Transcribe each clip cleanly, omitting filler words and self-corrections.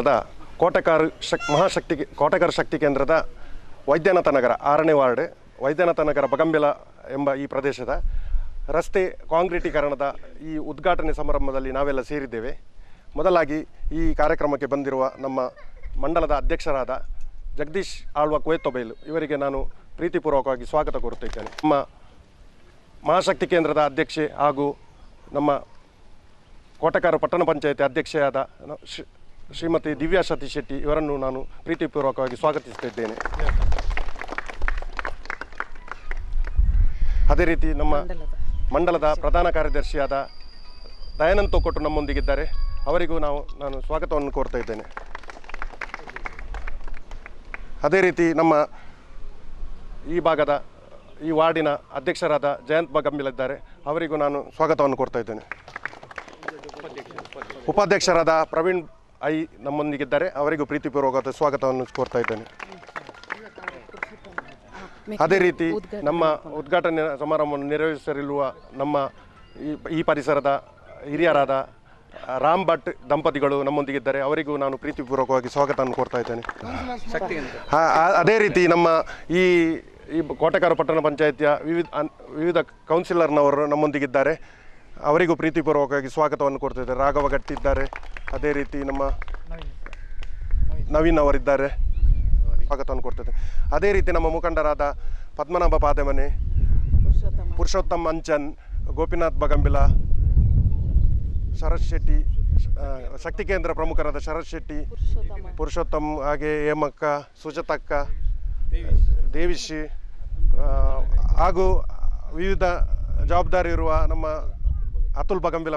ಕ್ಷೇತ್ರದ ಕೋಟೆಕಾರ ಶಕ್ತಿ ಕೇಂದ್ರದ ವೈದ್ಯನಾಥ ನಗರ 6ನೇ ವಾರ್ಡ್ ವೈದ್ಯನಾಥ ನಗರ ಬಗಂಬೆಲ ಎಂಬ ಈ ಪ್ರದೇಶದ ರಸ್ತೆ ಕಾಂಕ್ರೀಟೀಕರಣದ ಈ ಉದ್ಘಾಟನೆ ಸಮಾರಂಭದಲ್ಲಿ ನಾವೆಲ್ಲ ಸೇರಿದ್ದೇವೆ. ಮೊದಲಾಗಿ ಈ ಕಾರ್ಯಕ್ರಮಕ್ಕೆ ಬಂದಿರುವ ನಮ್ಮ ಮಂಡಲದ ಅಧ್ಯಕ್ಷರಾದ ಜಗದೀಶ್ ಆಳ್ವ ಕುವೆತ್ತೊಬೈಲು ಇವರಿಗೆ ನಾನು ಪ್ರೀತಿಪೂರ್ವಕವಾಗಿ ಸ್ವಾಗತ ಕೋರುತ್ತಿದ್ದೇನೆ. ನಮ್ಮ ಮಹಾಶಕ್ತಿ ಕೇಂದ್ರದ ಅಧ್ಯಕ್ಷೆ ಹಾಗೂ ನಮ್ಮ ಕೋಟೆಕಾರ ಪಟ್ಟಣ ಪಂಚಾಯತಿ ಅಧ್ಯಕ್ಷೆಯಾದ ಶ್ರೀಮತಿ ದಿವ್ಯಾ ಸತೀಶ್ ಶೆಟ್ಟಿ ಇವರನ್ನು ನಾನು ಪ್ರೀತಿಪೂರ್ವಕವಾಗಿ ಸ್ವಾಗತಿಸುತ್ತಿದ್ದೇನೆ. ಅದೇ ರೀತಿ ನಮ್ಮ ಮಂಡಲದ ಪ್ರಧಾನ ಕಾರ್ಯದರ್ಶಿಯಾದ ದಯಾನಂದ್ ತೊಕ್ಕೊಟ್ಟು ನಮ್ಮೊಂದಿಗಿದ್ದಾರೆ. ಅವರಿಗೂ ನಾನು ಸ್ವಾಗತವನ್ನು ಕೋರ್ತಾ ಇದ್ದೇನೆ. ಅದೇ ರೀತಿ ನಮ್ಮ ಈ ಭಾಗದ ಈ ವಾರ್ಡಿನ ಅಧ್ಯಕ್ಷರಾದ ಜಯಂತ್ ಬಗಂಬಿಲಿದ್ದಾರೆ. ಅವರಿಗೂ ನಾನು ಸ್ವಾಗತವನ್ನು ಕೋರ್ತಾ ಇದ್ದೇನೆ. ಉಪಾಧ್ಯಕ್ಷರಾದ ಪ್ರವೀಣ್ ಐ ನಮ್ಮೊಂದಿಗಿದ್ದಾರೆ. ಅವರಿಗೂ ಪ್ರೀತಿಪೂರ್ವಕವಾದ ಸ್ವಾಗತವನ್ನು ಕೋರ್ತಾ ಇದ್ದೇನೆ. ಅದೇ ರೀತಿ ನಮ್ಮ ಉದ್ಘಾಟನೆ ಸಮಾರಂಭವನ್ನು ನೆರವೇರಿಸಲಿರುವ ನಮ್ಮ ಈ ಪರಿಸರದ ಹಿರಿಯರಾದ ರಾಮ್ ಭಟ್ ದಂಪತಿಗಳು ನಮ್ಮೊಂದಿಗಿದ್ದಾರೆ. ಅವರಿಗೂ ನಾನು ಪ್ರೀತಿಪೂರ್ವಕವಾಗಿ ಸ್ವಾಗತವನ್ನು ಕೋರ್ತಾ ಇದ್ದೇನೆ. ಅದೇ ರೀತಿ ನಮ್ಮ ಈ ಕೋಟೆಕಾರ ಪಟ್ಟಣ ಪಂಚಾಯತಿಯ ವಿವಿಧ ಕೌನ್ಸಿಲರ್ನವರು ನಮ್ಮೊಂದಿಗಿದ್ದಾರೆ. ಅವರಿಗೂ ಪ್ರೀತಿಪೂರ್ವಕವಾಗಿ ಸ್ವಾಗತವನ್ನು ಕೋರ್ತಾ ಇದ್ದಾರೆ. ರಾಘವ ಗಟ್ಟಿ ಇದ್ದಾರೆ. ಅದೇ ರೀತಿ ನಮ್ಮ ನವೀನ್ ಅವರಿದ್ದಾರೆ. ಸ್ವಾಗತವನ್ನು ಕೊಡ್ತದೆ. ಅದೇ ರೀತಿ ನಮ್ಮ ಮುಖಂಡರಾದ ಪದ್ಮನಾಭ ಪಾದೆಮನೆ, ಪುರುಷೋತ್ತಮ್ ಅಂಚನ್, ಗೋಪಿನಾಥ್ ಬಗಂಬಿಲ, ಶರತ್ ಶೆಟ್ಟಿ, ಶಕ್ತಿ ಕೇಂದ್ರ ಪ್ರಮುಖರಾದ ಶರತ್ ಶೆಟ್ಟಿ, ಪುರುಷೋತ್ತಮ್, ಹಾಗೆ ಹೇಮಕ್ಕ, ಸುಜತಕ್ಕ, ದೇವಿಶಿ ಹಾಗೂ ವಿವಿಧ ಜವಾಬ್ದಾರಿ ಇರುವ ನಮ್ಮ ಅತುಲ್ ಬಗಂಬಿಲ,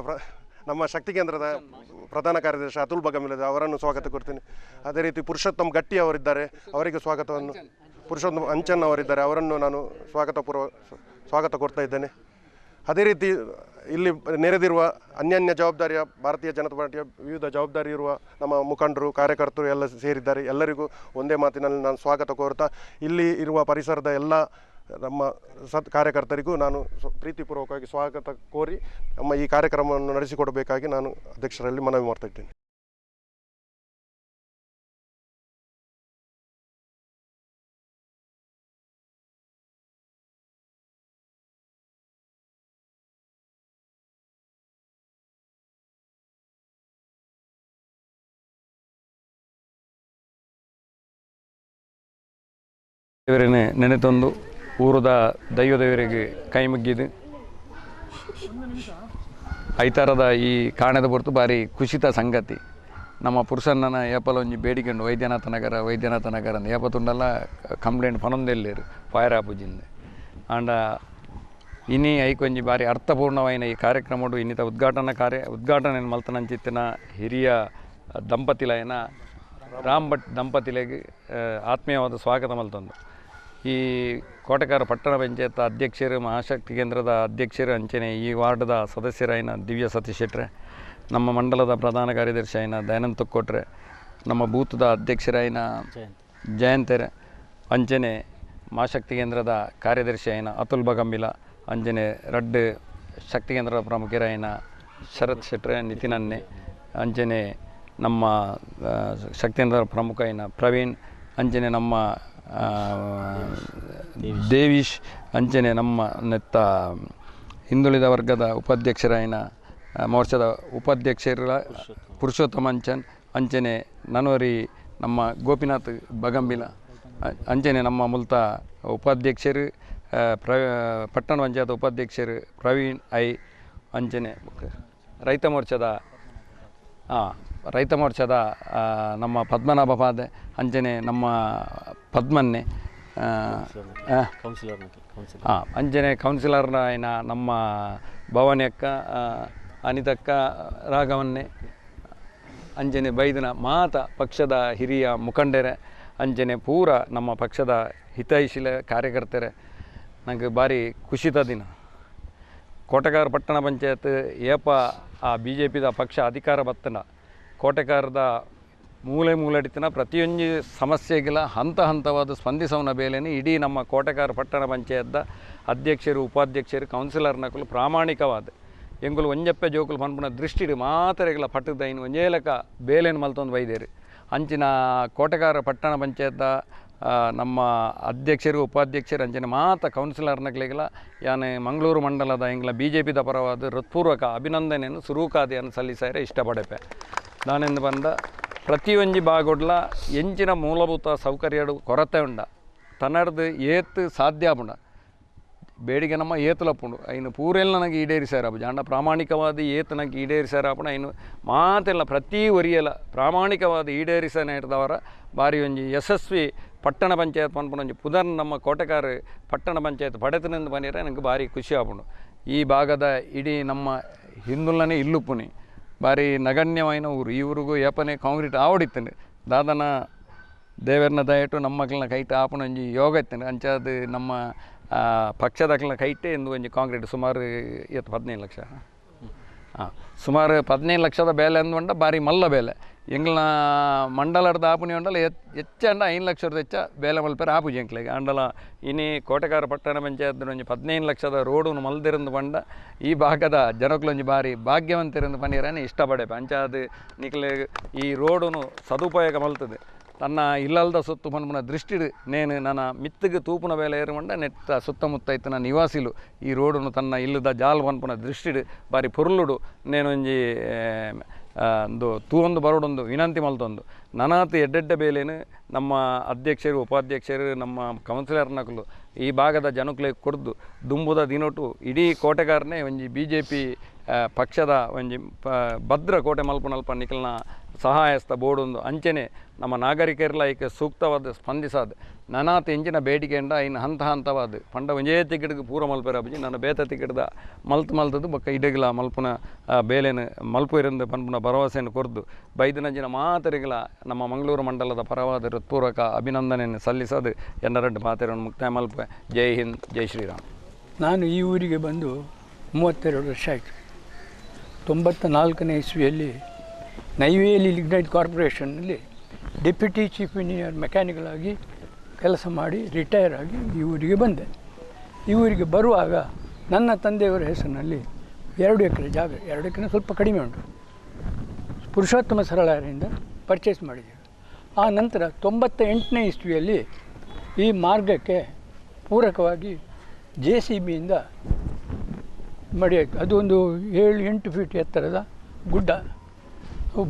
ನಮ್ಮ ಶಕ್ತಿ ಕೇಂದ್ರದ ಪ್ರಧಾನ ಕಾರ್ಯದರ್ಶಿ ಅತುಲ್ ಬಗಂಬಿಲ ಅವರನ್ನು ಸ್ವಾಗತ ಕೊಡ್ತೀನಿ. ಅದೇ ರೀತಿ ಪುರುಷೋತ್ತಮ್ ಗಟ್ಟಿ ಅವರಿದ್ದಾರೆ. ಅವರಿಗೆ ಸ್ವಾಗತವನ್ನು, ಪುರುಷೋತ್ತಮ್ ಅಂಚನ್ ಅವರಿದ್ದಾರೆ. ಅವರನ್ನು ನಾನು ಸ್ವಾಗತ ಕೊಡ್ತಾ ಇದ್ದೇನೆ. ಅದೇ ರೀತಿ ಇಲ್ಲಿ ನೆರೆದಿರುವ ಅನ್ಯಾನ್ಯ ಜವಾಬ್ದಾರಿಯ ಭಾರತೀಯ ಜನತಾ ಪಾರ್ಟಿಯ ವಿವಿಧ ಜವಾಬ್ದಾರಿ ಇರುವ ನಮ್ಮ ಮುಖಂಡರು, ಕಾರ್ಯಕರ್ತರು ಎಲ್ಲ ಸೇರಿದ್ದಾರೆ. ಎಲ್ಲರಿಗೂ ಒಂದೇ ಮಾತಿನಲ್ಲಿ ನಾನು ಸ್ವಾಗತ ಕೋರ್ತಾ ಇಲ್ಲಿ ಇರುವ ಪರಿಸರದ ಎಲ್ಲ ನಮ್ಮ ಕಾರ್ಯಕರ್ತರಿಗೂ ನಾನು ಪ್ರೀತಿಪೂರ್ವಕವಾಗಿ ಸ್ವಾಗತ ಕೋರಿ ನಮ್ಮ ಈ ಕಾರ್ಯಕ್ರಮವನ್ನು ನಡೆಸಿಕೊಡಬೇಕಾಗಿ ನಾನು ಅಧ್ಯಕ್ಷರಲ್ಲಿ ಮನವಿ ಮಾಡ್ತಾ ಇದ್ದೇನೆ. ಇವರನ್ನೇ ನೆನೆತಂದು ಊರದ ದೈವದೇವರಿಗೆ ಕೈ ಮುಗಿದು ಐತಾರದ ಈ ಕಾಣದ ಹೊರತು ಭಾರಿ ಖುಷಿತ ಸಂಗತಿ. ನಮ್ಮ ಪುರುಷಣ್ಣನ ಏಪಲೊಂಜಿ ಬೇಡಿಕೊಂಡು ವೈದ್ಯನಾಥ ನಗರ ಅಂತ ಏಪತ್ತುಂಡಲ್ಲ ಕಂಪ್ಲೇಂಟ್ ಪನೊಂದೆಲ್ಲೇರು ಫೈರ್ ಆಪುಜಿಂದ ಆಂಡ ಇನಿ ಐಕೊಂಜಿ ಭಾರಿ ಅರ್ಥಪೂರ್ಣವಾಯಿನ ಈ ಕಾರ್ಯಕ್ರಮಡು ಇನ್ನಿತ ಉದ್ಘಾಟನೆ ಮಲ್ತನಂಚಿತ್ತಿನ ಹಿರಿಯ ದಂಪತಿಲಯನ ರಾಮ್ ಭಟ್ ದಂಪತಿಲೆಗೆ ಆತ್ಮೀಯವಾದ ಸ್ವಾಗತ ಮಲ್ತಂದು. ಈ ಕೋಟೆಕಾರ ಪಟ್ಟಣ ಪಂಚಾಯತ್ ಅಧ್ಯಕ್ಷರು, ಮಹಾಶಕ್ತಿ ಕೇಂದ್ರದ ಅಧ್ಯಕ್ಷರು ಅಂಚನೆ ಈ ವಾರ್ಡದ ಸದಸ್ಯರಾಯಿನ ದಿವ್ಯಾ ಸತೀಶ್ ಶೆಟ್ರೆ, ನಮ್ಮ ಮಂಡಲದ ಪ್ರಧಾನ ಕಾರ್ಯದರ್ಶಿ ಆಯ್ನ ದಯಾನಂದ್ ತೊಕ್ಕೊಟ್ರೆ, ನಮ್ಮ ಬೂತದ ಅಧ್ಯಕ್ಷರಾಯಿನ ಜಯಂತರೆ ಅಂಚನೆ ಮಹಾಶಕ್ತಿ ಕೇಂದ್ರದ ಕಾರ್ಯದರ್ಶಿ ಆಯ್ನ ಅತುಲ್ ಬಗಂಬಿಲ ಅಂಚನೆ ರಡ್ ಶಕ್ತಿ ಕೇಂದ್ರದ ಪ್ರಮುಖರಾಯಿನ ಶರತ್ ಶೆಟ್ರೆ, ನಿತಿನ್ ಅನ್ನೆ ಅಂಚನೆ ನಮ್ಮ ಶಕ್ತಿ ಕೇಂದ್ರದ ಪ್ರಮುಖ ಆಯ್ನ ಪ್ರವೀಣ್ ಅಂಚನೆ ನಮ್ಮ ದೇವಿಶ್ ಅಂಚನೆ ನಮ್ಮ ನೆತ್ತ ಹಿಂದುಳಿದ ವರ್ಗದ ಉಪಾಧ್ಯಕ್ಷರಾಯಿನ ಮೋರ್ಚಾದ ಉಪಾಧ್ಯಕ್ಷರ ಪುರುಷೋತ್ತಮ ಅಂಚನೆ ನನ್ವರಿ ನಮ್ಮ ಗೋಪಿನಾಥ್ ಬಗಂಬಿಲ ಅಂಚನೆ ನಮ್ಮ ಮುಲ್ತ ಉಪಾಧ್ಯಕ್ಷರು ಪಟ್ಟಣ ಪಂಚಾಯತ್ ಉಪಾಧ್ಯಕ್ಷರು ಪ್ರವೀಣ್ ಐ ಅಂಚನೆ ರೈತ ಮೋರ್ಚಾದ ನಮ್ಮ ಪದ್ಮನಾಭ ಪಾದೆ ಅಂಚನೆ ನಮ್ಮ ಪದ್ಮನ್ನೆ ಅಂಚನೆ ಕೌನ್ಸಿಲರ್ನ ಆಯ್ನ ನಮ್ಮ ಭವಾನಿಯಕ್ಕ, ಅನಿತಕ್ಕ, ರಾಘವನ್ನೆ ಅಂಚನೆ ಬೈದನ ಮಾತ ಪಕ್ಷದ ಹಿರಿಯ ಮುಖಂಡರೆ ಅಂಚನೆ ಪೂರ ನಮ್ಮ ಪಕ್ಷದ ಹಿತೈಷಿಲ ಕಾರ್ಯಕರ್ತರೆ ನನಗೆ ಭಾರಿ ಖುಷಿತ ದಿನ. ಕೋಟೆಕಾರ ಪಟ್ಟಣ ಪಂಚಾಯತ್ ಏಪ ಆ BJPದ ಪಕ್ಷ ಅಧಿಕಾರ ಬತ್ತನ ಕೋಟೆಕಾರದ ಮೂಲೆಡಿತಿನ ಪ್ರತಿಯೊಂದು ಸಮಸ್ಯೆಗಳ ಹಂತವಾದ ಸ್ಪಂದಿಸವನ ಬೇಲೆನೇ ಇಡೀ ನಮ್ಮ ಕೋಟೆಕಾರ ಪಟ್ಟಣ ಪಂಚಾಯತ್ದ ಅಧ್ಯಕ್ಷರು, ಉಪಾಧ್ಯಕ್ಷರು, ಕೌನ್ಸಿಲರ್ನಕಲು ಪ್ರಾಮಾಣಿಕವಾದ ಎಂಗುಲು ಒಂಜಪ್ಪೆ ಜೋಕುಲು ಪನ್ಪುನ ದೃಷ್ಟಿಡು ಮಾತರೆಗಳ ಪಟ್ಟದ ಇನ್ನು ಒಂಜೇಲಕ ಬೇಲೆನು ಮಲ್ತೊಂದು ಬೈದೇರು ಅಂಚಿನ ಕೋಟೆಗಾರ ಪಟ್ಟಣ ಪಂಚಾಯತ್ ನಮ್ಮ ಅಧ್ಯಕ್ಷರು ಉಪಾಧ್ಯಕ್ಷರು ಅಂಚಿನ ಮಾತ ಕೌನ್ಸಿಲರ್ನಗಳಿಗೆಲ್ಲ ಯಾನೆ ಮಂಗಳೂರು ಮಂಡಲದ ಇಂಗ್ಲ BJPದ ಪರವಾದ ಹೃತ್ಪೂರ್ವಕ ಅಭಿನಂದನೆಯನ್ನು ಸುರೂಕಾದಿಯನ್ನು ಸಲ್ಲಿಸಾರೆ ಇಷ್ಟಪಡೆಪೆ. ನಾನೆಂದು ಬಂದ ಪ್ರತಿಯೊಂದು ಭಾಗಡ್ಲ ಎಂಚಿನ ಮೂಲಭೂತ ಸೌಕರ್ಯಗಳು ಕೊರತೆ ಉಂಡ ತನ್ನರ್ದು ಏತ್ ಸಾಧ್ಯ ಆಪುಂಡ ಬೇಡಿಗೆ ನಮ್ಮ ಏತುಲಪ್ಪುಂಡು ಐನು ಪೂರೆಲ್ಲ ನನಗೆ ಈಡೇರಿಸಾರ ಜಾಂಡ ಪ್ರಾಮಾಣಿಕವಾದ ಏತು ನನಗೆ ಈಡೇರಿಸಾರಾಪುಣ ಐನು ಮಾತೆಲ್ಲ ಪ್ರತಿ ಒರಿಯಲ್ಲ ಪ್ರಾಮಾಣಿಕವಾದ ಈಡೇರಿಸನೆ ಹಿಡ್ದವರ ಬಾರಿ ಒಂಜಿ ಯಶಸ್ವಿ ಪಟ್ಟಣ ಪಂಚಾಯತ್ ಪನ್ಪುನ ಒಂಜಿ ಪುದರ್ ನಮ್ಮ ಕೋಟೆಕಾರ ಪಟ್ಟಣ ಪಂಚಾಯತ್ ಪಡೆತನೆಂದು ಬಂದಿರೆ ನನಗೆ ಭಾರಿ ಖುಷಿ ಆಪುಂಡು. ಈ ಭಾಗದ ಇಡೀ ನಮ್ಮ ಹಿಂದುಲ್ಲನೇ ಇಲ್ಲುಪ್ಪುನಿ ಭಾರಿ ನಗಣ್ಯವಾಯಿನ ಊರು ಈ ಊರಿಗೂ ಏಪನೆ ಕಾಂಕ್ರೀಟ್ ಆವಡಿತ್ತಂಡು ದಾದನ ದೇವರನ್ನ ದಯಟು ನಮ್ಮ ಮಕ್ಕಳನ್ನ ಕೈಟ್ ಆಪುನ ಒಂಜಿ ಯೋಗ ಇತ್ತಂಡು ಅಂಚಾದ ನಮ್ಮ ಪಕ್ಷದಕ್ಲ ಕೈಟೆ ಎಂದು ಒಂಜಿ ಕಾಂಕ್ರೀಟ್ ಸುಮಾರು 15 ಲಕ್ಷ ಸುಮಾರು 15 ಲಕ್ಷದ ಬೇಲೆ ಅಂದ್ಕೊಂಡ ಭಾರಿ ಮಲ್ಲ ಬೇಲೆ ಎಂಗ್ಲ ಮಂಡಲದ ಆಪುನಿ ಉಂಡಲ್ಲ ಹೆಚ್ಚಂಡ 5 ಲಕ್ಷದ ಹೆಚ್ಚ ಬೇಲೆ ಮಲ್ಪೇರೆ ಆಪುಜಿ ಎಂಕ್ಲಿಗೆ ಅಂಡಲ ಇನಿ ಕೋಟೆಗಾರ ಪಟ್ಟಣ ಪಂಚಾಯತ್ ಒಂಜಿ 15 ಲಕ್ಷದ ರೋಡು ಮಲ್ದಿರಂದು ಬಂಡ ಈ ಭಾಗದ ಜನಕ್ಲೊಂಜಿ ಭಾರಿ ಭಾಗ್ಯವಂತರಿಂದ ಪಂಡಿರನೇ ಇಷ್ಟಪಡೆಪ ಅಂಚಾದ ನಿಕ್ಲೆ ಈ ರೋಡುನು ಸದುಪಯೋಗ ಮಲ್ತದೆ ತನ್ನ ಇಲ್ಲಲ್ದ ಸುತ್ತು ಪನ್ಪುನ ದೃಷ್ಟಿಡು ನೇನು ನನ್ನ ಮಿತ್ತಿಗೆ ತೂಪುನ ಬೇಲೆ ಏರುಮಂಡ ನೆತ್ತ ಸುತ್ತಮುತ್ತ ಇತ್ತಿನ ನಿವಾಸಿಲು ಈ ರೋಡನ್ನು ತನ್ನ ಇಲ್ಲದ ಜಾಲ್ ಪನ್ಪುನ ದೃಷ್ಟಿಡು ಬಾರಿ ಪೊರ್ಲುಡು ನೇನೊಂಜಿ ಒಂದು ತೂವೊಂದು ಬರೋಡೊಂದು ವಿನಂತಿ ಮಲ್ತೊಂದು ನನಾತು ಎಡ್ಡೆಡ್ಡೆ ಬೇಲೇನು ನಮ್ಮ ಅಧ್ಯಕ್ಷರು ಉಪಾಧ್ಯಕ್ಷರು ನಮ್ಮ ಕೌನ್ಸಿಲರ್ನಕಲು ಈ ಭಾಗದ ಜನಕ್ಲೆ ಕೊಡ್ದು ದುಂಬುದ ದಿನೊಟ್ಟು ಇಡೀ ಕೋಟೆಗಾರನೇ ಒಂಜಿ BJP ಪಕ್ಷದ ಒಂಜಿ ಭದ್ರ ಕೋಟೆ ಮಲ್ಪನಲ್ಪ ನಿಖಲ್ನ ಸಹಾಯಸ್ಥ ಬೋಡೊಂದು ಅಂಚನೆ ನಮ್ಮ ನಾಗರಿಕರೆಲ್ಲ ಈಕೆ ಸೂಕ್ತವಾದ ಸ್ಪಂದಿಸಾದ ನನಾತ್ ಎಂಚಿನ ಬೇಡಿಕೆಂಡ ಇನ್ನು ಹಂತವಾದ ಪಂಡ ಒಂಜೇ ತಿಕಿಡ್ಗೆ ಪೂರ ಮಲ್ಪೇರ ಅಬ್ಬಜಿ ನನ್ನ ಬೇತ ತಿಕಿಡ್ದ ಮಲ್ತದು ಬೊಕ್ಕ ಇಡಗಿಲ ಮಲ್ಪುನ ಬೇಲೆನು ಮಲ್ಪುವಿರಂದು ಪನ್ಪುನ ಭರವಸೆಯನ್ನು ಕೊರ್ದು ಬೈದಿನಂಚಿನ ಮಾತರಿಗಳ ನಮ್ಮ ಮಂಗಳೂರು ಮಂಡಲದ ಪರವಾದ ಹೃತ್ಪೂರ್ವಕ ಅಭಿನಂದನೆಯನ್ನು ಸಲ್ಲಿಸೋದು ಎನ್ನರಡ್ಡು ಮಾತೆರನ್ನು ಮುಕ್ತಾಯ ಮಲ್ಪೆ. ಜೈ ಹಿಂದ್, ಜೈ ಶ್ರೀರಾಮ್. ನಾನು ಈ ಊರಿಗೆ ಬಂದು 32 ವರ್ಷ ಆಯಿತು. 94ನೇ ಇಸ್ವಿಯಲ್ಲಿ ನೈವೇಲಿ ಲಿಗ್ನೈಟ್ ಕಾರ್ಪೊರೇಷನ್ನಲ್ಲಿ ಡೆಪ್ಯೂಟಿ ಚೀಫ್ ಇಂಜಿನಿಯರ್ ಮೆಕ್ಯಾನಿಕಲ್ ಆಗಿ ಕೆಲಸ ಮಾಡಿ ರಿಟೈರ್ ಆಗಿ ಈ ಊರಿಗೆ ಬಂದೆ. ಈ ಊರಿಗೆ ಬರುವಾಗ ನನ್ನ ತಂದೆಯವರ ಹೆಸರಿನಲ್ಲಿ 2 ಎಕರೆ ಜಾಗ, 2 ಎಕರೆ ಸ್ವಲ್ಪ ಕಡಿಮೆ ಉಂಟು, ಪುರುಷೋತ್ತಮ ಸರಳರಿಂದ ಪರ್ಚೇಸ್ ಮಾಡಿದ್ದೇವೆ. ಆ ನಂತರ 98ನೇ ಇಸ್ವಿಯಲ್ಲಿ ಈ ಮಾರ್ಗಕ್ಕೆ ಪೂರಕವಾಗಿ JCBಯಿಂದ ಮಡಿಯಾಯಿತು. ಅದು ಒಂದು 7-8 ಫೀಟ್ ಎತ್ತರದ ಗುಡ್ಡ.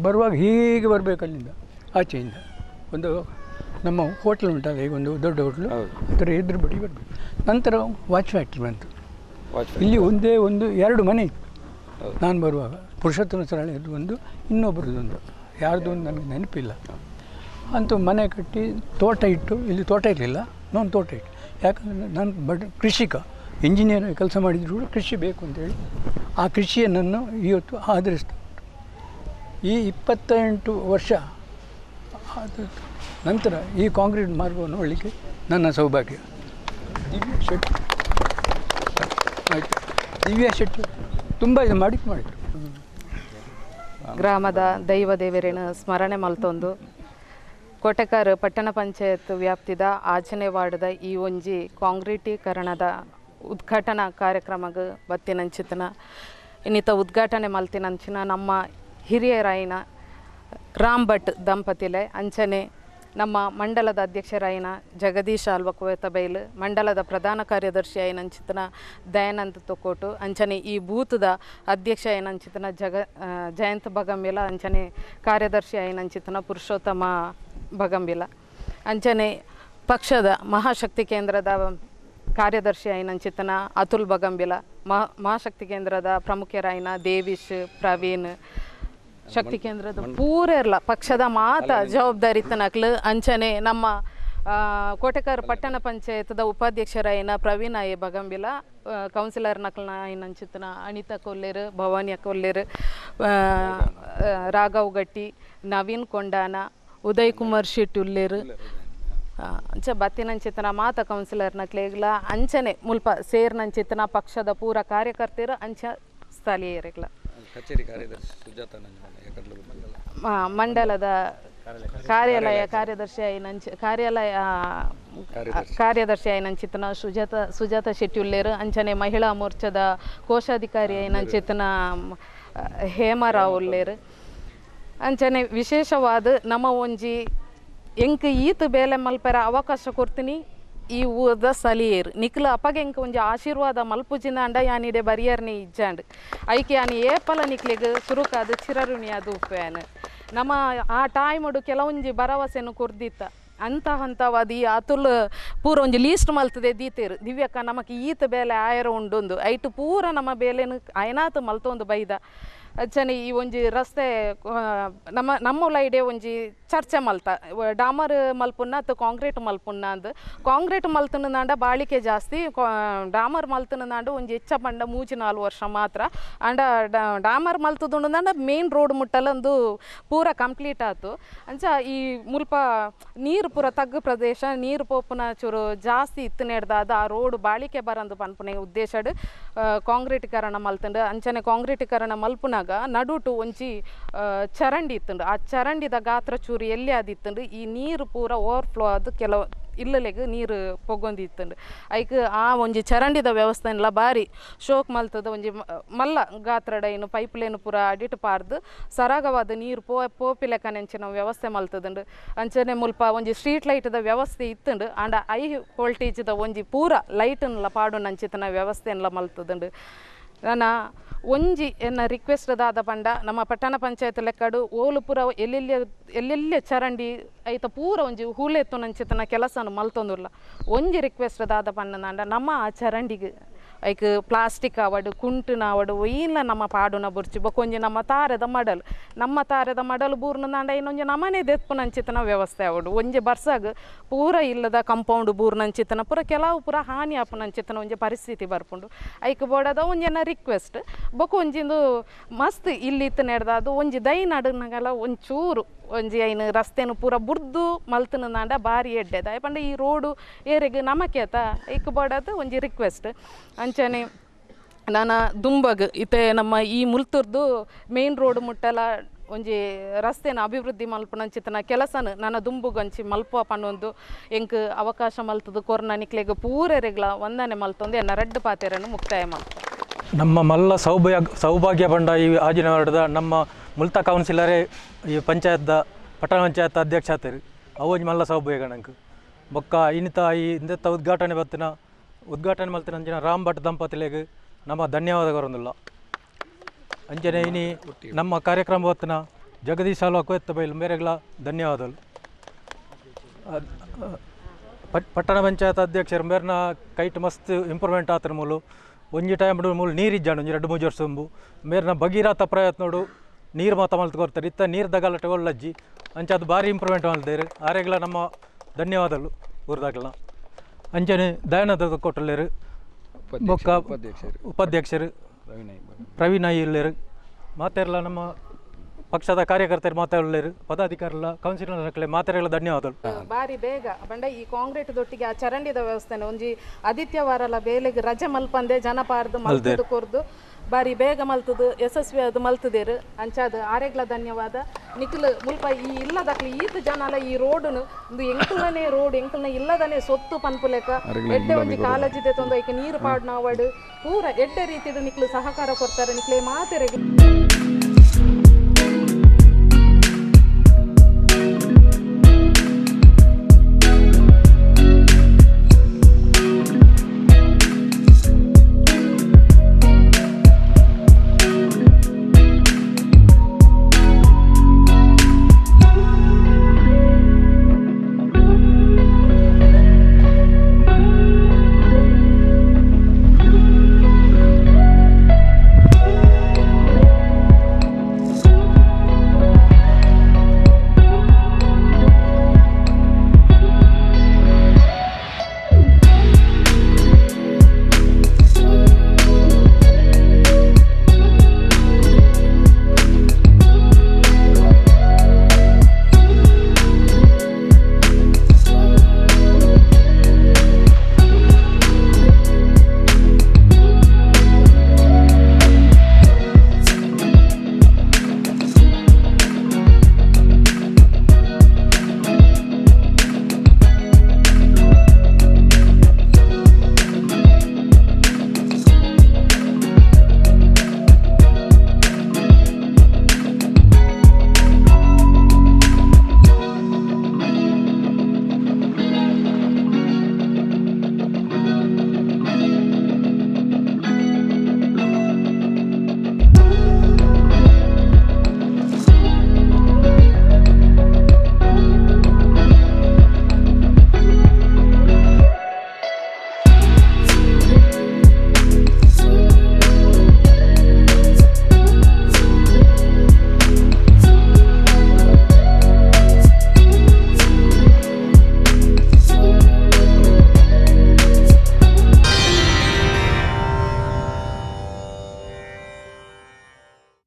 ಬರುವಾಗ ಹೀಗೆ ಬರಬೇಕು ಅಲ್ಲಿಂದ ಆಚೆಯಿಂದ ಒಂದು ನಮ್ಮ ಹೋಟ್ಲ್ ಉಂಟಲ್ಲ, ಈಗ ಒಂದು ದೊಡ್ಡ ಹೋಟ್ಲು ಅದರ ಎದುರು ಬಡಿ ಬರಬೇಕು. ನಂತರ ವಾಚ್ ಫ್ಯಾಕ್ಟ್ರಿ ಬಂತು. ಇಲ್ಲಿ ಒಂದೇ 2 ಮನೆ ಇತ್ತು ನಾನು ಬರುವಾಗ. ಪುರುಷೋತ್ತಮ ಸರಳಿಯದ್ದು ಒಂದು, ಇನ್ನೊಬ್ಬರದೊಂದು, ಯಾರ್ದೊಂದು ನನಗೆ ನೆನಪಿಲ್ಲ. ಅಂತೂ ಮನೆ ಕಟ್ಟಿ ತೋಟ ಇಟ್ಟು, ಇಲ್ಲಿ ತೋಟ ಇರಲಿಲ್ಲ, ನಾನು ತೋಟ ಇಟ್ಟು, ಯಾಕಂದರೆ ನಾನು ಕೃಷಿಕ, ಇಂಜಿನಿಯರ್ ಕೆಲಸ ಮಾಡಿದ್ರು ಕೂಡ ಕೃಷಿ ಬೇಕು ಅಂತೇಳಿ ಆ ಕೃಷಿಯನ್ನು ಇವತ್ತು ಆಧರಿಸ್ತಾ ಉಂಟು. ಈ 28 ವರ್ಷ ಆದ ನಂತರ ಈ ಕಾಂಕ್ರೀಟ್ ಮಾರ್ಗವನ್ನು ನೋಡಲಿಕ್ಕೆ ನನ್ನ ಸೌಭಾಗ್ಯ. ದಿವ್ಯಾ ಶೆಟ್ಟಿ ತುಂಬ ಇದು ಮಾಡಿದ್ರು. ಗ್ರಾಮದ ದೈವ ದೇವರಿನ ಸ್ಮರಣೆ ಮಲ್ತೊಂದು ಕೋಟೆಕಾರ ಪಟ್ಟಣ ಪಂಚಾಯತ್ ವ್ಯಾಪ್ತಿದ ಆಚನೆ ವಾರ್ಡದ ಈ ಒಂಜಿ ಕಾಂಕ್ರೀಟೀಕರಣದ ಉದ್ಘಾಟನಾ ಕಾರ್ಯಕ್ರಮಕ್ಕೆ ಬತ್ತಿನಂಚಿತನ ಇನ್ನಿತ ಉದ್ಘಾಟನೆ ಮಲ್ತಿನಂಚಿನ ನಮ್ಮ ಹಿರಿಯರಾಯಿನ ರಾಮ್ ಭಟ್ ದಂಪತಿಲೆ ಅಂಚನೆ ನಮ್ಮ ಮಂಡಲದ ಅಧ್ಯಕ್ಷರಾಯಿನ ಜಗದೀಶ್ ಆಲ್ವಕುವೆತ ಬೈಲು, ಮಂಡಲದ ಪ್ರಧಾನ ಕಾರ್ಯದರ್ಶಿ ಆಯ್ನಂಚಿತನ ದಯಾನಂದ್ ತೊಕೋಟು, ಅಂಚನೆ ಈ ಬೂತದ ಅಧ್ಯಕ್ಷ ಆಯ್ನಂಚಿತನ ಜಯಂತ್ ಬಗಂಬಿಲ, ಅಂಚನೆ ಕಾರ್ಯದರ್ಶಿ ಆಯ್ನಂಚಿತನ ಪುರುಷೋತ್ತಮ ಬಗಂಬಿಲ, ಅಂಚನೆ ಪಕ್ಷದ ಮಹಾಶಕ್ತಿ ಕೇಂದ್ರದ ಕಾರ್ಯದರ್ಶಿ ಆಯ್ನಂಚಿತನ ಅತುಲ್ ಬಗಂಬಿಲ, ಮಹಾಶಕ್ತಿ ಕೇಂದ್ರದ ಪ್ರಮುಖರಾಯಿನ ದೇವಿಶ್, ಪ್ರವೀಣ್, ಶಕ್ತಿ ಕೇಂದ್ರದ ಪೂರೆರ್ಲ ಪಕ್ಷದ ಮಾತ ಜವಾಬ್ದಾರಿ ತನಕ್ಲು ಅಂಚನೆ ನಮ್ಮ ಕೋಟೆಕಾರ ಪಟ್ಟಣ ಪಂಚಾಯತದ ಉಪಾಧ್ಯಕ್ಷರಾಯಿನ ಪ್ರವೀಣ್ ಆಯೆ ಬಗಂಬಿಲ, ಕೌನ್ಸಿಲರ್ ನಕಲ್ನ ಆಯ್ನಂಚಿತನ ಅನಿತಾ ಕೊಲ್ಲೇರು, ಭವಾನಿಯ ಕೊಲ್ಲೇರು, ರಾಘವ್ ಗಟ್ಟಿ, ನವೀನ್ ಕೊಂಡಾನ, ಉದಯ್ ಕುಮಾರ್ ಶೆಟ್ಟಿ ಉಲ್ಲೇರು ಅಂಚ ಬತ್ತಿನಂಚಿತನ ಮಾತ ಕೌನ್ಸಿಲರ್ ನಕ್ಲೇಗ್ಲ ಅಂಚನೆ ಮುಲ್ಪ ಸೇರ್ನಂಚಿತನ ಪಕ್ಷದ ಪೂರ ಕಾರ್ಯಕರ್ತರು ಅಂಚ ಸ್ಥಳೀಯರಿಗ್ಲ ಕಚೇರಿ ಕಾರ್ಯದರ್ಶಿ ಸುಜಾತ ಮಂಡಲದ ಕಾರ್ಯಾಲಯ ಕಾರ್ಯದರ್ಶಿ ಆಯ್ನಂಚಿತನ ಸುಜಾತ ಶೆಟ್ಟಿ ಉಲ್ಲೇರು, ಅಂಚನೆ ಮಹಿಳಾ ಮೋರ್ಚಾದ ಕೋಶಾಧಿಕಾರಿ ಆಯ್ನಂಚಿತನ ಹೇಮರಾವ್ ಉಲ್ಲೇರು, ಅಂಚನೆ ವಿಶೇಷವಾದ ನಮ್ಮ ಒಂಜಿ ಎಂಕ್ ಈತ ಬೇಲೆ ಮಲ್ಪರ ಅವಕಾಶ ಕೊಡ್ತೀನಿ ಈ ಊದ ಸಲಿಯೇರು ನಿಕ್ಲು ಅಪ್ಪಗೆ ಎಂಕ್ ಒಂಜಿ ಆಶೀರ್ವಾದ ಮಲ್ಪುಜಿಂದ ಅಂಡ ಯಾನಿಡೆ ಬರಿಯರ್ನಿ ಇಜ್ಜಾಂಡ್ ಐಕೆ ಯಾನಿ ಏಪಲ ನಿಕ್ಲಿಗೆ ಸುರುಕಾದ ಚಿರರುಣಿ ಅದು ಉಪ್ಪೇನು ನಮ್ಮ ಆ ಟೈಮಡು ಕೆಲವೊಂಜಿ ಭರವಸೆನು ಕೊರ್ದಿತ್ತ ಹಂತವಾದ ಈ ಅತುಲ್ ಪೂರ ಒಂಜಿ ಲೀಸ್ಟ್ ಮಲ್ತದೆ ದೀತೇರು ದಿವ್ಯಕ್ಕ ನಮಕ್ ಈತ ಬೇಲೆ ಆಯರ ಉಂಡೊಂದು ಐಟು ಪೂರ ನಮ್ಮ ಬೇಲೆನು ಅಯನಾತ್ ಮಲ್ತೊಂದು ಬೈದ ಅಚ್ಚನೆ ಈ ಒಂಜಿ ರಸ್ತೆ ನಮ್ಮ ಲೈಡೆ ಒಂಜಿ ಚರ್ಚೆ ಮಲ್ತ ಡಾಮರ್ ಮಲ್ಪುನ್ನ ಅಥವಾ ಕಾಂಕ್ರೀಟ್ ಮಲ್ಪುನ್ನ ಅಂದ್ ಕಾಂಕ್ರೀಟ್ ಮಲ್ತನಂಡ ಬಾಳಿಕೆ ಜಾಸ್ತಿ ಡಾಮರ್ ಮಲ್ತನಂಡ ಒಂಜಿ ಹೆಚ್ಚ ಪಂಡ 3-4 ವರ್ಷ ಮಾತ್ರ ಅಂಡ ಡಾಮರ್ ಮಲ್ತದುಂಡ ಮೇನ್ ರೋಡ್ ಮುಟ್ಟಲಂದು ಪೂರ ಕಂಪ್ಲೀಟ್ ಆಯ್ತು ಅಂಚ ಈ ಮುಲ್ಪ ನೀರು ಪೂರ ತಗ್ಗು ಪ್ರದೇಶ ನೀರು ಪೋಪುನ ಚೂರು ಜಾಸ್ತಿ ಇತ್ತು ನೆಡ್ದಾದ ಆ ರೋಡ್ ಬಾಳಿಕೆ ಬರಂದು ಪನ್ಪುನೆ ಉದ್ದೇಶಡ್ ಕಾಂಕ್ರೀಟೀಕರಣ ಮಲ್ತಂಡು ಅಂಚನೆ ಕಾಂಕ್ರೀಟೀಕರಣ ಮಲ್ಪುನ ನಡುಟು ಒಂಜಿ ಚರಂಡಿ ಇತ್ತುಂಡು ಆ ಚರಂಡಿದ ಗಾತ್ರ ಚೂರು ಎಲ್ಲಿ ಆದಿತ್ತುಂಡು ಈ ನೀರು ಪೂರ ಓವರ್ಫ್ಲೋ ಆದ ಕೆಲವು ಇಲ್ಲಲೆಗ್ ನೀರು ಪೊಗೊಂದಿತ್ತುಂಡು ಐಕ್ ಆ ಒಂಜಿ ಚರಂಡಿದ ವ್ಯವಸ್ಥೆ ಎಲ್ಲ ಬಾರಿ ಶೋಕ್ ಮಲ್ತದ ಒಂಜಿ ಮಲ್ಲ ಗಾತ್ರಡ ಏನು ಪೈಪ್ಲೈನ್ ಪೂರ ಅಡಿಟ್ ಪಾರ್ದು ಸರಾಗವಾದ ನೀರು ಪೋಪಿಲೆಕ್ಕನೆಂಚಿನ ವ್ಯವಸ್ಥೆ ಮಲ್ತದುಂಡು ಅಂಚನೆ ಮುಲ್ಪ ಒಂಜಿ ಸ್ಟ್ರೀಟ್ ಲೈಟ್ದ ವ್ಯವಸ್ಥೆ ಇತ್ತುಂಡು ಆಂಡ ಐ ವೋಲ್ಟೇಜ್ದ ಒಂಜಿ ಪೂರ ಲೈಟನ್ಲ ಪಾಡು ನಂಚಿತನ ವ್ಯವಸ್ಥೆನ್ಲ ಮಲ್ತದುಂಡು ನನ್ನ ಒಂಜಿ ಎನ್ನ ರಿಕ್ವೆಸ್ಟ್ ದಾದ ಪಂಡ ನಮ್ಮ ಪಟ್ಟಣ ಪಂಚಾಯತ್ ಲೆಕ್ಕಡು ಓಲು ಪೂರ ಎಲ್ಲೆಲ್ಲ ಚರಂಡಿ ಐತ ಪೂರ ಒಂಜಿ ಹೂಳೆತ್ತು ನಂಚಿತನ ಕೆಲಸನ ಮಲ್ತೊಂದುಲ್ಲ ಒಂಜಿ ರಿಕ್ವೆಸ್ಟ್ ದಾದ ಪಂಡ ನಮ್ಮ ಆ ಚರಂಡಿಗೆ ಐಕ್ ಪ್ಲಾಸ್ಟಿಕ್ ಆವಡು ಕುಂಟುನ ಆವಡು ಇಲ್ಲ ನಮ್ಮ ಪಾಡುನ ಬುರ್ಚಿ ಬೊಕೊಂಜಿ ನಮ್ಮ ತಾರೆದ ಮಡಲು ಬೂರ್ನಂಡ ಇನ್ನೊಂಜಿ ನಮನೆ ದೆಪ್ಪುನಂಚಿತನ ವ್ಯವಸ್ಥೆ ಆವಡು ಒಂಜಿ ಬರ್ಸಾಗ ಪೂರ ಇಲ್ಲದ ಕಂಪೌಂಡ್ ಬೂರ್ನಂಚಿತನ ಪೂರ ಕೆಲವು ಪೂರ ಹಾನಿ ಆಪುನಂಚಿತನ ಒಂಜಿ ಪರಿಸ್ಥಿತಿ ಬರ್ಪುಂಡು ಐಕ್ ಬೋಡದ ಒಂಜನ ರಿಕ್ವೆಸ್ಟ್ ಬೊಕೊಂಜಿಂದು ಮಸ್ತ್ ಇಲ್ಲಿ ಇತ್ತು ನೆಡ್ದಾದು ಒಂಜಿ ದೈ ನಡುನಗಲ ಒಂಚೂರು ಒಂಜಿ ಐನು ರಸ್ತೆನು ಪೂರ ಬುರ್ದು ಮಲ್ತನಂಡ ಬಾರಿ ಎಡ್ಡೆದ ಪಂಡ ಈ ರೋಡು ಏರೆಗ್ ನಮಕೇತ ಐಕ್ ಬೋಡದು ಒಂಜಿ ರಿಕ್ವೆಸ್ಟ್ ಅಂಚನೆ ನಾನು ದುಂಬಗ್ ಇತ್ತೆ ನಮ್ಮ ಈ ಮುಲ್ತುರ್ದು ಮೇನ್ ರೋಡ್ ಮುಟ್ಟಲ ಒಂಜಿ ರಸ್ತೆನ ಅಭಿವೃದ್ಧಿ ಮಲ್ಪುನಂಚಿತನ ಕೆಲಸನ ನನ್ನ ದುಂಬುಗಂಚಿ ಮಲ್ಪ ಪನ್ನೊಂದು ಎಂಕ್ ಅವಕಾಶ ಮಲ್ತದು ಕೊರ್ನ ನಿಕ್ಲೆಗ್ ಪೂರೆರೆಗ್ಲ ವಂದನೆ ಮಲ್ತೊಂದು ಎನ್ನ ರೆಡ್ ಪಾತೆರನ್ನು ಮುಕ್ತಾಯ ಮಲ್ತ ನಮ್ಮ ಮಲ್ಲ ಸೌಭಾಗ್ಯ ಬಂಡ ಈ ಆಜಿನ ವಾರ್ಡ್ದ ನಮ್ಮ ಮುಲ್ತ ಕೌನ್ಸಿಲರೇ ಈ ಪಂಚಾಯತ್ದ ಪಟ್ಟಣ ಪಂಚಾಯತ್ ಅಧ್ಯಕ್ಷ ಆತರು ಅವಜ್ ಮಲ್ಲ ಸೌಭಾಗ್ಯ ನಂಗೆ ಬೊಕ್ಕ ಇನ್ನಿತ ಈ ಇಂದೆತ್ತ ಉದ್ಘಾಟನೆ ಮಲ್ತಿನ ಅಂಚಿನ ರಾಮ್ ಭಟ್ ದಂಪತಿಲೆಗ್ ನಮ್ಮ ಧನ್ಯವಾದ ಕೊರೊಂದುಲ್ಲ ಅಂಚನೆ ಇನಿ ನಮ್ಮ ಕಾರ್ಯಕ್ರಮ ಹೊತ್ತಿನ ಜಗದೀಶ್ ಅಲ್ವಾ ಕೊಯ್ತ ಬೈಲು ಮೇರೆಗ್ಲ ಧನ್ಯವಾದಗಳು ಪಟ್ಟಣ ಪಂಚಾಯತ್ ಅಧ್ಯಕ್ಷರು ಮೇರ್ನ ಕೈಟ್ ಮಸ್ತ್ ಇಂಪ್ರೂವ್ಮೆಂಟ್ ಆತರ ಮೂಲು ಒಂಜಿ ಟೈಮ್ ಮೂಲು ನೀರು ಇಜ್ಜಾಂಡು 2-3 ವರ್ಷ ತುಂಬು ಮೇರ್ನ ಭಗೀರಥ ಪ್ರಯತ್ನೋಡು ನೀರು ಮಾತ ಮಲ್ತು ಕೊಡ್ತಾರೆ ಇತ್ತ ನೀರ್ದ ಗಲಾಟೆ ಒಳ್ಳಜ್ಜಿ ಅಂಚೆ ಅದು ಭಾರಿ ಇಂಪ್ರೂವ್ಮೆಂಟ್ ಮಾಡ್ತಾರೆ ಆರೆಗ್ಲ ನಮ್ಮ ಧನ್ಯವಾದಗಳು ಊರ್ದಾಗಲ ಅಂಚನೆ ದಯಾನಂದ ಕೊಟ್ಟಲೇರು ಬೊಕ್ಕ ಉಪಾಧ್ಯಕ್ಷರು ಪ್ರವೀಣ್ ಇಲ್ಲೇರು ಮಾತೆಲ್ಲ ನಮ್ಮ ಪಕ್ಷದ ಕಾರ್ಯಕರ್ತರು ಮಾತಾಡಲೇರು ಪದಾಧಿಕಾರಿಗಳ ಕೌನ್ಸಿಲರ್ಗಳೇ ಮಾತಾಡಲು ಧನ್ಯವಾದಗಳು ಬಾರಿ ಬೇಗ ಬಂಡ ಈ ಕಾಂಕ್ರೀಟ್ ದೊಟ್ಟಿಗೆ ಆ ಚರಂಡಿದ ವ್ಯವಸ್ಥೆನ ಒಂಜಿ ಆದಿತ್ಯವಾರಲ ಬೇಲೆಗೆ ರಜೆ ಮಲ್ಪಂದೆ ಜನಪಾರ್ದು ಮಲ್ತದು ಕೊರ್ದು ಬಾರಿ ಬೇಗ ಮಲ್ತದು ಯಶಸ್ವಿ ಅದು ಮಲ್ತದೇರು ಅಂಚಾದ ಆರೆಗ್ಲ ಧನ್ಯವಾದ ನಿಖಿಲ್ ಮುಲ್ಪ ಈ ಇಲ್ಲದಕ್ಲಿ ಈತ ಜನ ಈ ರೋಡ್ನು ಒಂದು ಎಂಕಲ್ನೇ ರೋಡ್ ಎಂಕಲ್ನ ಇಲ್ಲದನೆ ಸೊತ್ತು ಪನ್ಪುಲೆಕ ಎಡ್ಡೆ ಒಂಜಿ ಕಾಲೇಜಿದೆ ತೊಂದು ಐಕೆ ನೀರು ಪಾಡ್ನ ಅವಡು ಪೂರ ಎಡ್ಡೆ ರೀತಿಯ ನಿಖಿಲ್ ಸಹಕಾರ ಕೊಡ್ತಾರೆ ನಿಖಿಲೆ ಮಾತೆರೆಗ್ಲ